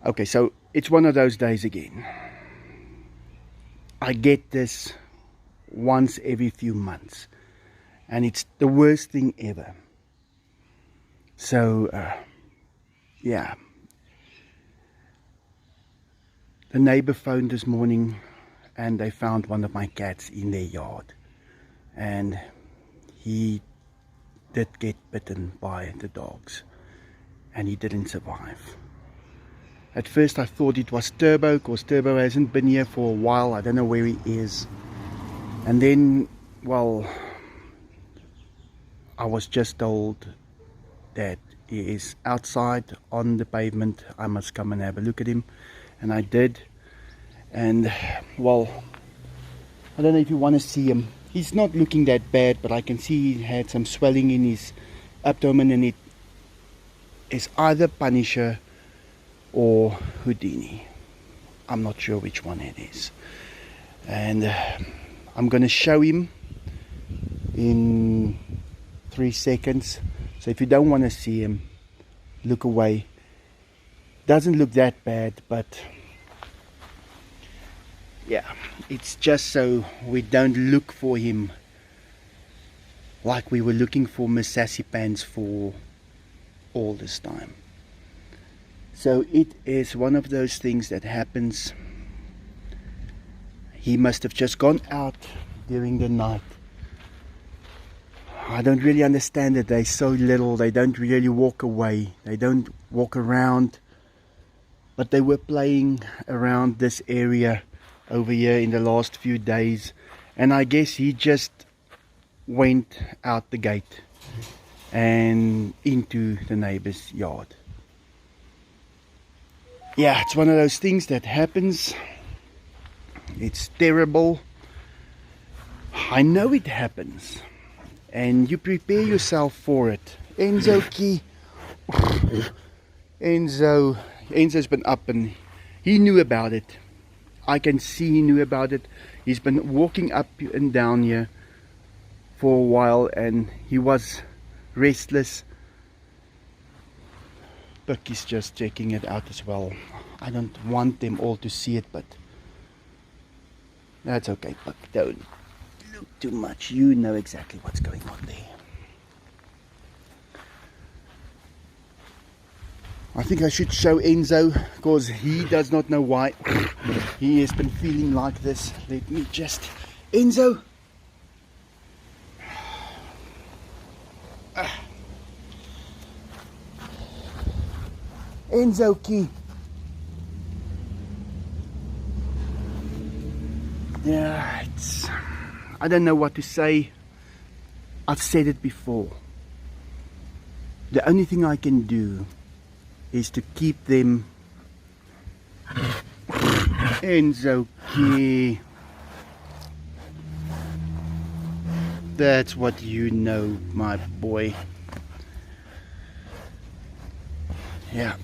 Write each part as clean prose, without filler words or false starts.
Okay, so it's one of those days again. I get this once every few months, and it's the worst thing ever. So, yeah. The neighbor phoned this morning and they found one of my cats in their yard. And he did get bitten by the dogs and he didn't survive. At first I thought it was Turbo, because Turbo hasn't been here for a while. I don't know where he is. And then, well, I was just told that he is outside on the pavement. I must come and have a look at him. And I did. And, well, I don't know if you want to see him. He's not looking that bad, but I can see he had some swelling in his abdomen, and it is either Punisher or Houdini. I'm not sure which one it is. And I'm going to show him in 3 seconds. So if you don't want to see him, look away. Doesn't look that bad, but yeah, it's just so we don't look for him like we were looking for Miss Sassy Pants for all this time. So it is one of those things that happens. He must have just gone out during the night. I don't really understand it. They're so little, they don't really walk away, they don't walk around. But they were playing around this area over here in the last few days, and I guess he just went out the gate and into the neighbor's yard. Yeah, it's one of those things that happens. It's terrible. I know it happens, and you prepare yourself for it. Enzo, Enzo's been up and he knew about it. I can see he knew about it. He's been walking up and down here for a while, and he was restless. Buck is just checking it out as well. I don't want them all to see it, but that's okay, Buck. Don't look too much. You know exactly what's going on there. I think I should show Enzo, because he does not know why he has been feeling like this. Let me just... Enzo! Enzo key. Yeah, it's... I don't know what to say. I've said it before. The only thing I can do is to keep them. Enzo key. That's what you know, my boy. Yeah.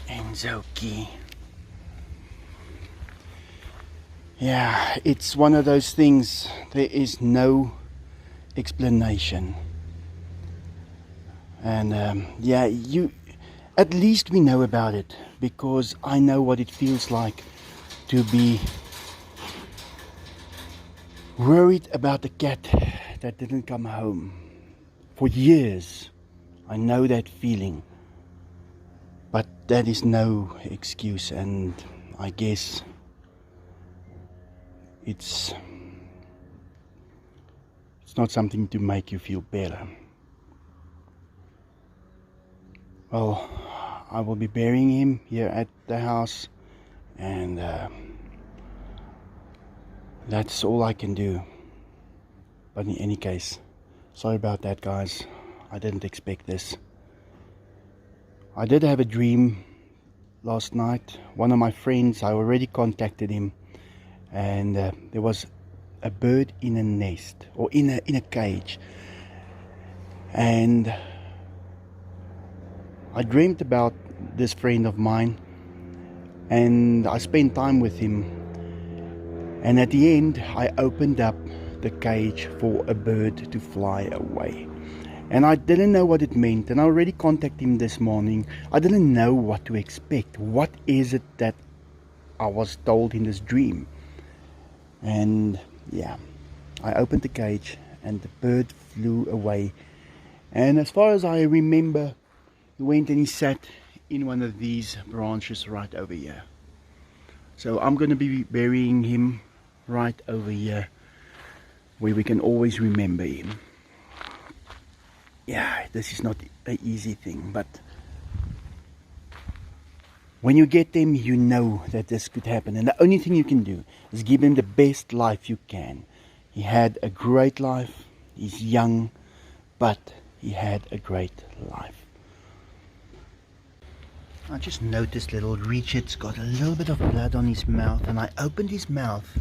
Enzo key. Yeah, it's one of those things. There is no explanation. And yeah, at least we know about it, because I know what it feels like to be worried about the cat that didn't come home for years. I know that feeling, but that is no excuse, and I guess it's not something to make you feel better. Well, I will be burying him here at the house, and that's all I can do. But in any case, sorry about that, guys. I didn't expect this. I did have a dream last night. One of my friends, I already contacted him, and there was a bird in a nest, or in a cage, and I dreamed about this friend of mine, and I spent time with him, and at the end I opened up the cage for a bird to fly away. And I didn't know what it meant, and I already contacted him this morning. I didn't know what to expect. What is it that I was told in this dream? And yeah, I opened the cage and the bird flew away. And as far as I remember, he went and he sat in one of these branches right over here. So I'm going to be burying him right over here, where we can always remember him. Yeah, this is not an easy thing, but when you get them, you know that this could happen. And the only thing you can do is give him the best life you can. He had a great life. He's young, but he had a great life. I just noticed little Richard's got a little bit of blood on his mouth, and I opened his mouth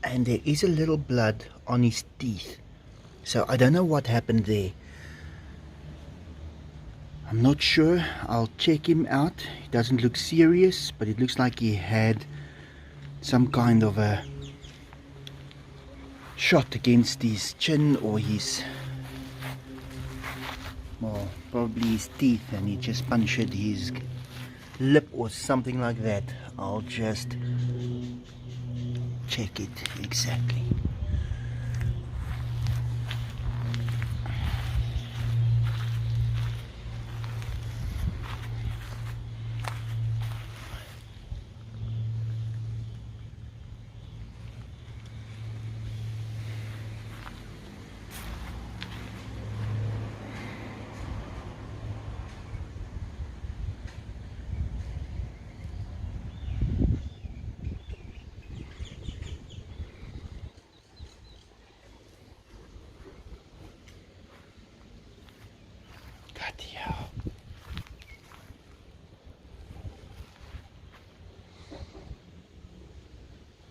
and there is a little blood on his teeth. So I don't know what happened there. I'm not sure. I'll check him out. He doesn't look serious, but it looks like he had some kind of a shot against his chin or his, well, probably his teeth, and he just punctured his lip or something like that. I'll just check it exactly.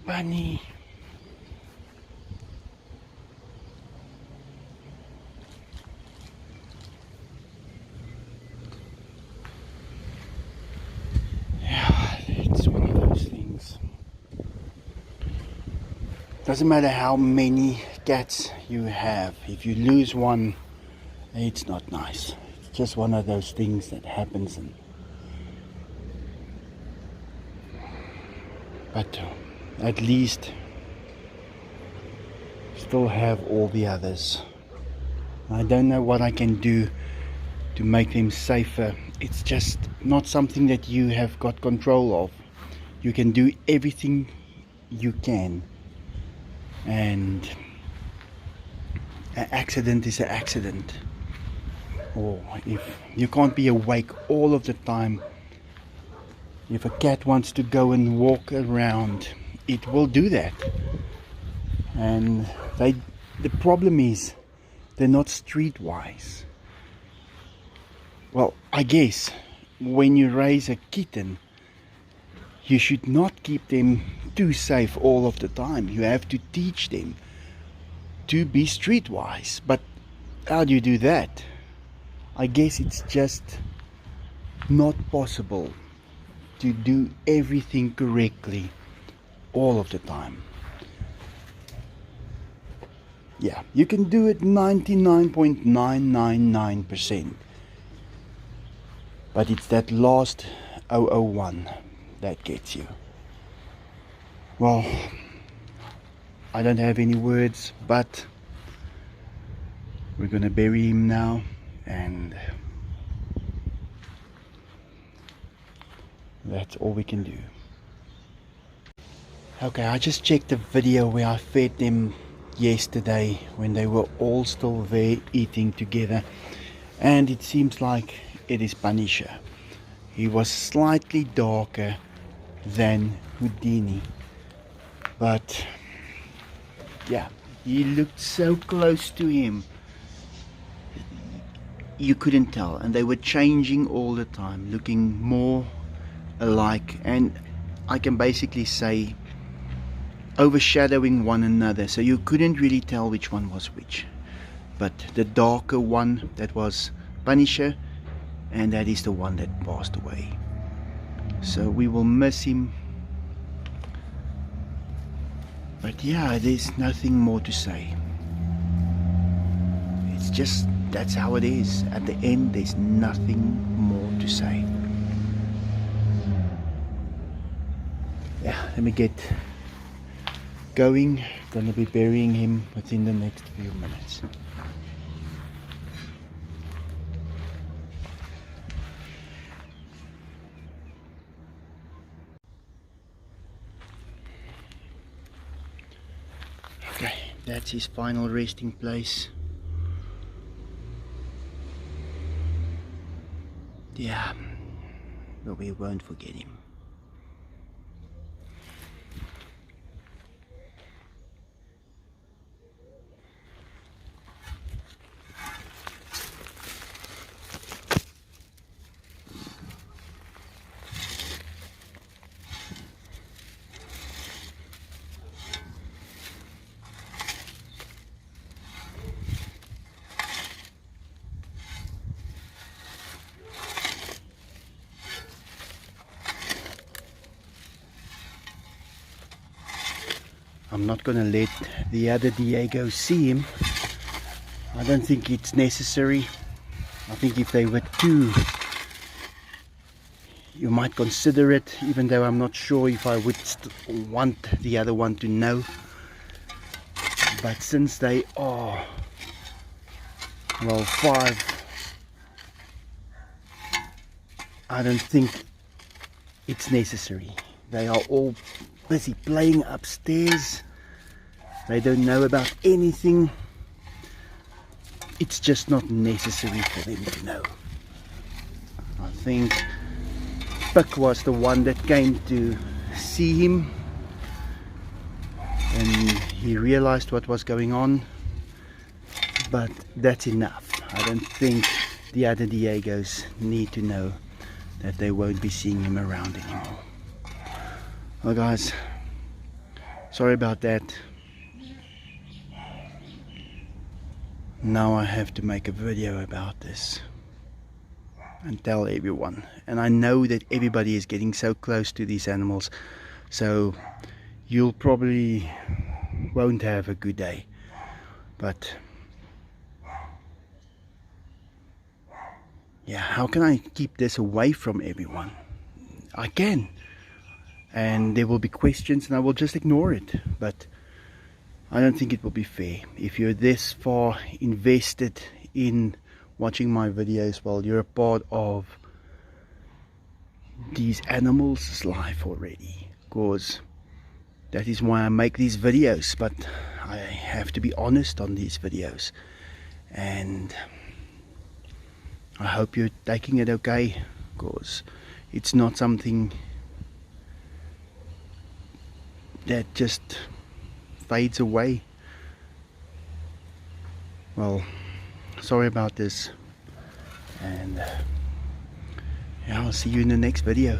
Bunny. Yeah, it's one of those things. Doesn't matter how many cats you have, if you lose one, it's not nice. It's just one of those things that happens. But at least still have all the others. I don't know what I can do to make them safer. It's just not something that you have got control of. You can do everything you can, and an accident is an accident. Or if you can't be awake all of the time, if a cat wants to go and walk around, it will do that. And the problem is they're not streetwise. Well, I guess when you raise a kitten, you should not keep them too safe all of the time. You have to teach them to be streetwise. But how do you do that? I guess it's just not possible to do everything correctly all of the time. Yeah, you can do it 99.999%, but it's that last 001 that gets you. Well, I don't have any words, but we're gonna bury him now, and that's all we can do. Okay, I just checked the video where I fed them yesterday when they were all still there eating together, and it seems like it is Punisher. He was slightly darker than Houdini, but yeah, he looked so close to him you couldn't tell, and they were changing all the time, looking more alike, and I can basically say overshadowing one another, so you couldn't really tell which one was which. But the darker one, that was Punisher, and that is the one that passed away. So we will miss him. But yeah, there's nothing more to say. It's just, that's how it is. At the end, there's nothing more to say. Yeah, let me get going. Gonna be burying him within the next few minutes. Okay, that's his final resting place. Yeah, but we won't forget him. I'm not gonna let the other Diego see him. I don't think it's necessary. I think if they were two, you might consider it, even though I'm not sure if I would want the other one to know. But since they are, well, 5, I don't think it's necessary. They are all busy playing upstairs. They don't know about anything. It's just not necessary for them to know. I think Puck was the one that came to see him, and he realized what was going on, but that's enough. I don't think the other Diegos need to know that they won't be seeing him around anymore. Well guys, sorry about that. Now I have to make a video about this and tell everyone. And I know that everybody is getting so close to these animals, so you'll probably won't have a good day. But yeah, how can I keep this away from everyone? I can. And there will be questions and I will just ignore it. But I don't think it will be fair. If you're this far invested in watching my videos, well, you're a part of these animals' life already. Because that is why I make these videos. But I have to be honest on these videos. And I hope you're taking it okay. Because it's not something that just fades away. Well, sorry about this, and yeah, I'll see you in the next video.